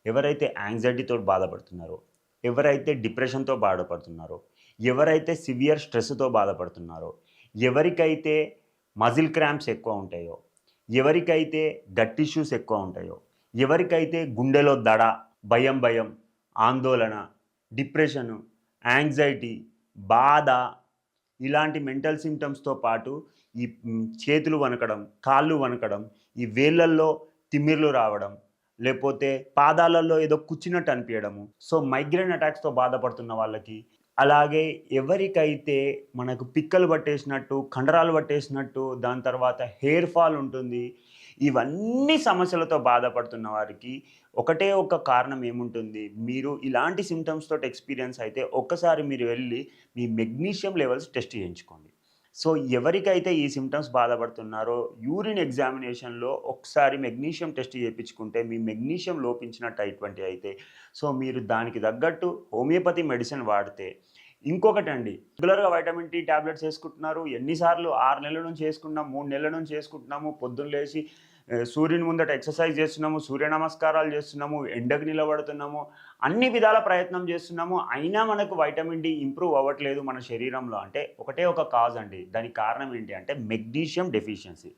ఎవరైతే యాంగ్జైటీతో బాధపడుతున్నారో, ఎవరైతే డిప్రెషన్‌తో బాధపడుతున్నారో, ఎవరైతే సివియర్ స్ట్రెస్‌తో బాధపడుతున్నారో, ఎవరికైతే మజిల్ క్రాంప్స్ ఎక్కువ ఉంటాయో, ఎవరికైతే గట్ ఇష్యూస్ ఎక్కువ ఉంటాయో, ఎవరికైతే గుండెలో దడ, భయం భయం, ఆందోళన, డిప్రెషను, యాంగ్జైటీ, బాధ ఇలాంటి మెంటల్ సింప్టమ్స్‌తో పాటు చేతులు వణకడం, కాళ్ళు వణకడం, ఈ వేళ్ళల్లో తిమ్మిర్లు రావడం, లేపోతే పాదాలలో ఏదో కుచ్చినట్టు అనిపియడము. సో, మైగ్రేన్ అటాక్స్‌తో బాధపడుతున్న వాళ్ళకి, అలాగే ఎవరికైతే మనకు పిక్కలు పట్టేసినట్టు, కండరాలు పట్టేసినట్టు, దాని తర్వాత హెయిర్ ఫాల్ ఉంటుంది. ఇవన్నీ సమస్యలతో బాధపడుతున్న వారికి ఒకటే ఒక కారణం ఏముంటుంది, మీరు ఇలాంటి సింప్టమ్స్ తోటి ఎక్స్‌పీరియన్స్ అయితే ఒక్కసారి మీరు వెళ్లి మీ మెగ్నీషియం లెవెల్స్ టెస్ట్ చేయించుకోండి. సో, ఎవరికైతే ఈ సింప్టమ్స్ బాధపడుతున్నారో యూరిన్ ఎగ్జామినేషన్‌లో ఒకసారి మెగ్నీషియం టెస్ట్ చేపించుకుంటే మీ మెగ్నీషియం లోపించినట్టు అయితే సో, మీరు దానికి తగ్గట్టు హోమియోపతి మెడిసిన్ వాడితే ఇంకొకటండి, రెగ్యులర్‌గా వైటమిన్ డి టాబ్లెట్స్ యేసుకుంటున్నారు. ఎన్నిసార్లు 6 నెలల నుంచి యేసుకుంటున్నాం, 3 నెలల నుంచి యేసుకుంటున్నాము. పొద్దున్న లేసి సూర్యుని ముందట ఎక్సర్సైజ్ చేస్తున్నాము, సూర్య నమస్కారాలు చేస్తున్నాము, ఎండకు నిలబడుతున్నాము, అన్ని విధాల ప్రయత్నం చేస్తున్నాము. అయినా మనకు వైటమిన్ డి ఇంప్రూవ్ అవ్వట్లేదు మన శరీరంలో అంటే ఒకటే ఒక కాజ్ అండి. దానికి కారణం ఏంటి అంటే మెగ్నీషియం డెఫిషియన్సీ.